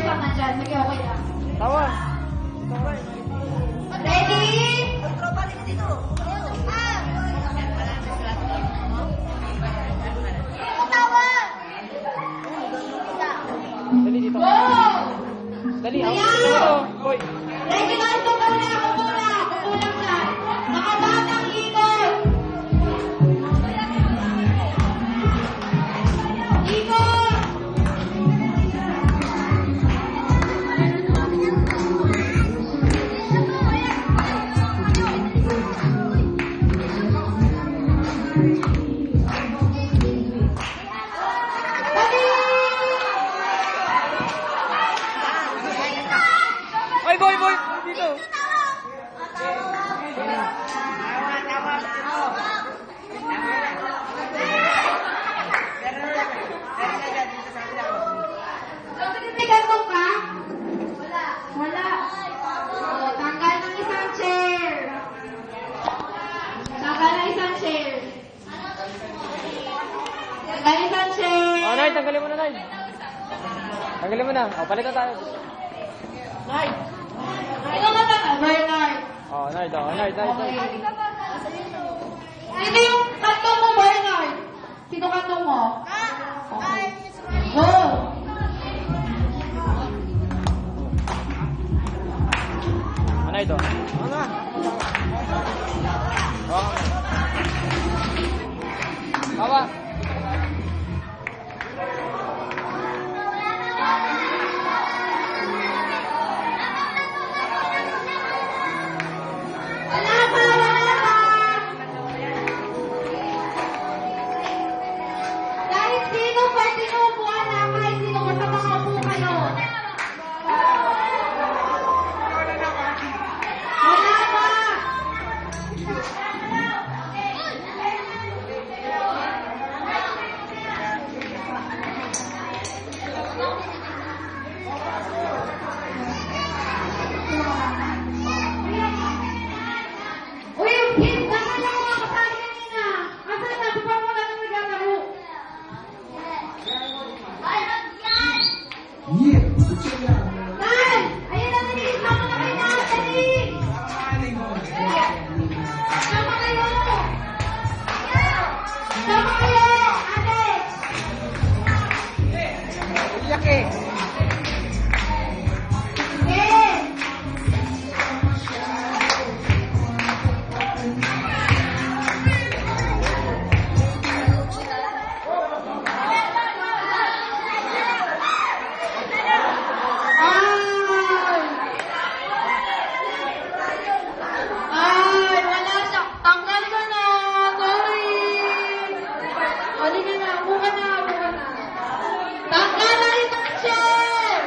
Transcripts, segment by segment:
lang nandyan. Sige, okay lang. Tawa. Ready? Dali dito. Go! Dali, ako. Ayan! Ito mo. Boy. Ready ba? Kukulang na. Nakabatang ikot. Ikot! Ay, boy, boy. Dito. Ganun ka? Wala. O, tanggal ng isang chair. Tanggal ng isang chair. Tanggal isang chair. Oh, Nay, tanggalin mo na, Nay. Tanggalin mo na. Oh, palitan tayo. Nay. Ikaw na ba? Bernard. Oh, Nay, daw. Nay, Nay, Nay. Sino yung kantong mo, Bernard? Sino kantong mo? Go! Ano ito? Ano? Oh. Bawa. Wala pa! Wala pa! Kahit sino pwede umupuan na, kahit sino basta makaupo kayo. Wala pa! Uy, Kim, dapat lang mga kasali kanina. Asan na? Bukang wala nang naglalaro. Nan! Ayun na, dali! Sama na kayo na! Dali! Sama kayo! Sama kayo! Ate! Iyak eh. Sige! Ay, wala siya. Tanggal ko na. Sorry. Oli ka na. Buka na. Buka na. Tanggal na isang chair.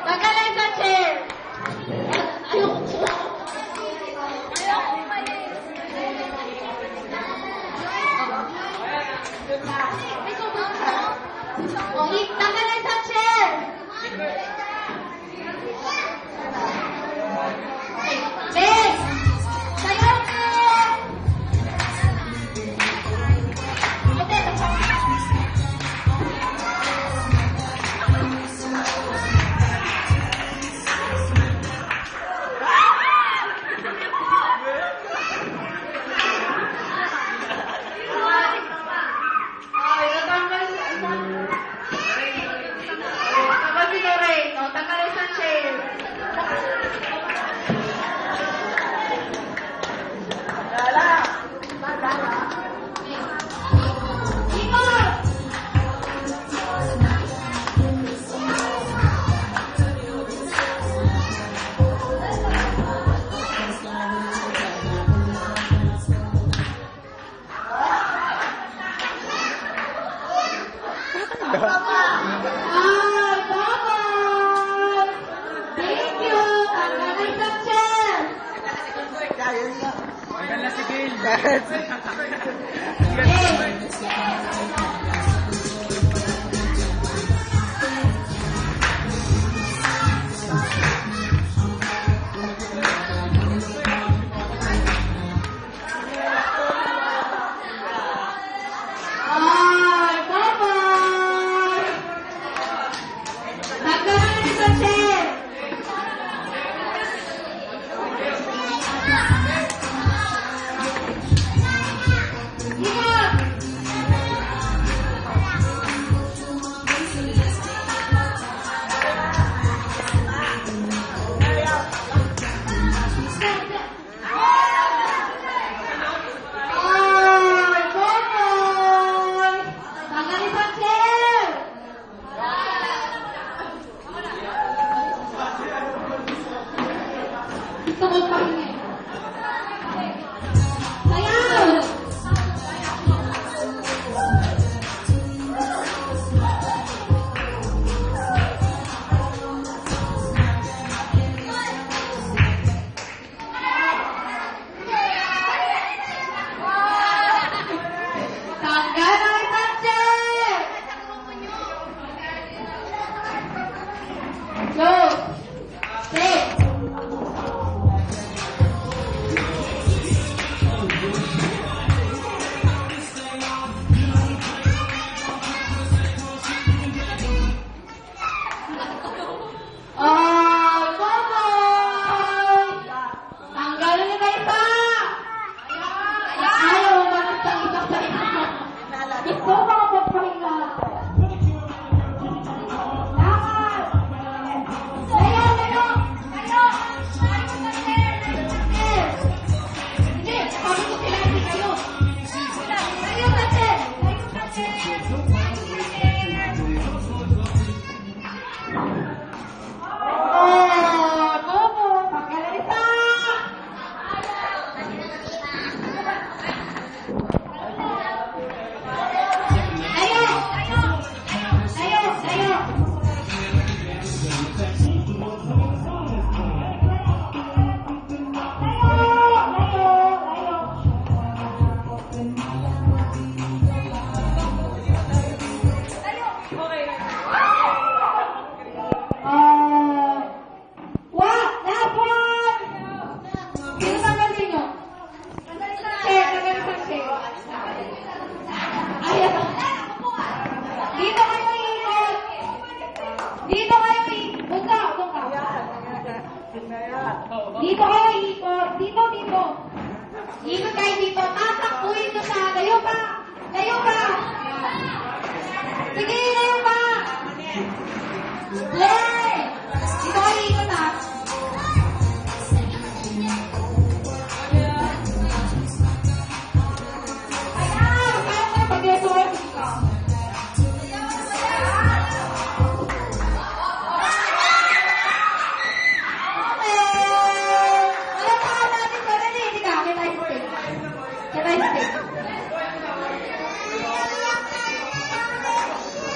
Tanggal na isang chair. Tanggal na isang chair. Ben! Sayo ko! Ay, natanggal sa isang... Tanggal si Lorraine. O, tanggal isang chair. Ikot! Ay, bye-bye! Thank you! Tanggal na isang chair! Tanggal na si Gail. Ay, bye-bye! Dito kayo, ikot. Dito, dito. Ikot kayo dito. Tatakbuhin ko siya. Layo pa. Layo pa. Sige, layo pa. Play. Dito kayo, ikot ha. Ayan. Kaya mo pag-resort ka.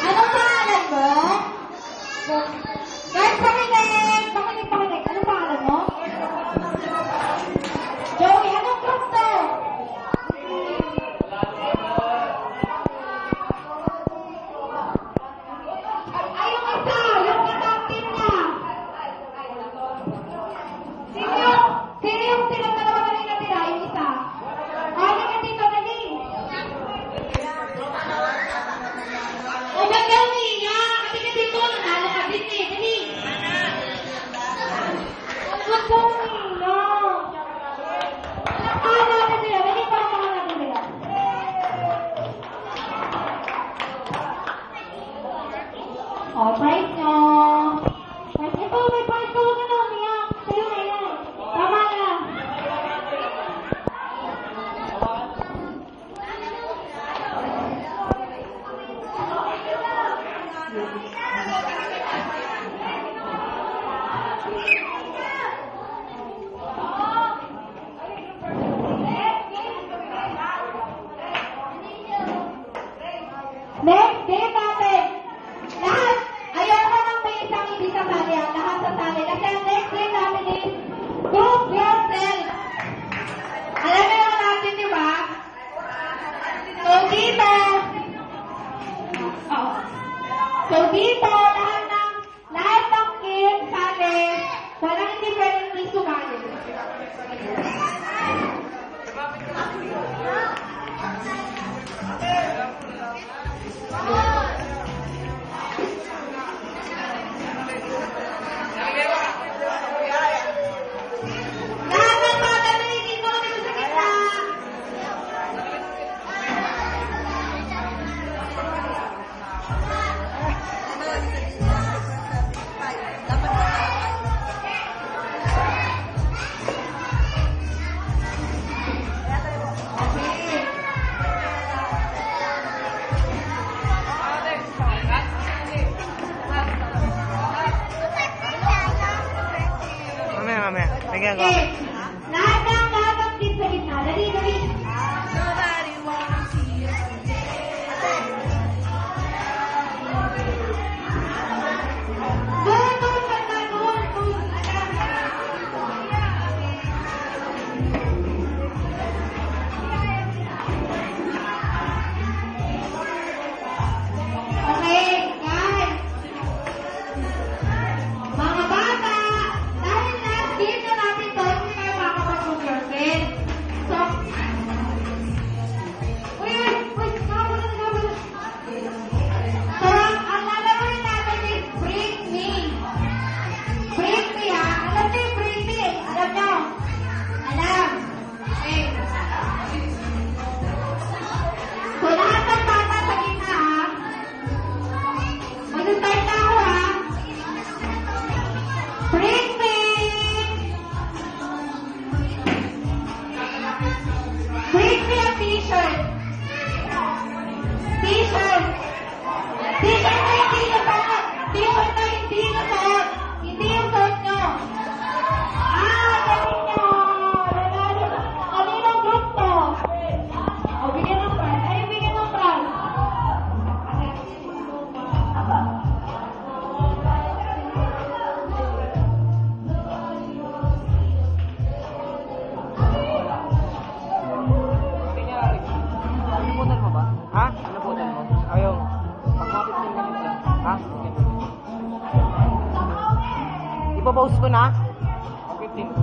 Anong pangalan mo? Guys, pakinig! Pakinig, pakinig. Anong pangalan mo? Joey, anong group to? Ay, yung isa! Yung kapatid niya! Sino yung silang dalawa na rin natira? Yung isa? Ano ka dito? Dali! O ba't ka umiiyak? Kasi ka dito, nanalo ka din eh. Dali! Huwag ka umiiyak. Ano natin sila? Dali, parang natin sila. O, price nyo. Price ito, may price ko. Huwag ka na umiyak. Sa'yo na yan. Tama na. Next game natin. Lahat, ayoko nang may isang hindi kasali ah. Lahat sasali. Kasi ang next game natin is group yourself. Alam mo yung natin, di ba? So, dito. So, dito, lahat ng game sali. Walang hindi pwedeng hindi sumali. Lahat ng bata nalilin mo dito sa gitna. Mamaya. Bigyan ko. Okay. Lahat ng team sa gitna. Dali, dali. Doon, banda, doon. Okay, guys. Mga bata, dahil last game na natin to, hindi kayo makakapag-group yourself. So, wait, nakabula. So, ang lalawin natin is Bring Me. Bring Me, ha? Alam niyo yung Bring Me, eh. Alam niyo? Alam. Okay. So, lahat ng bata sa gitna, ha? Mag-start na ako, ha? Bring me! Bring me a t-shirt! T-shirt! T-shirt na hindi nasuot! T-shirt na hindi nasuot! Hindi yung suot nyo! Galing nyo! Kaninong group to? O, bigyan ng prize. Ayun, bigyan ng prize. Nabutan mo ba? Ha? Nabutan mo? Ayaw. Pag-mapit din naman ito. Ha? Okay. Ipapost ko na? 15.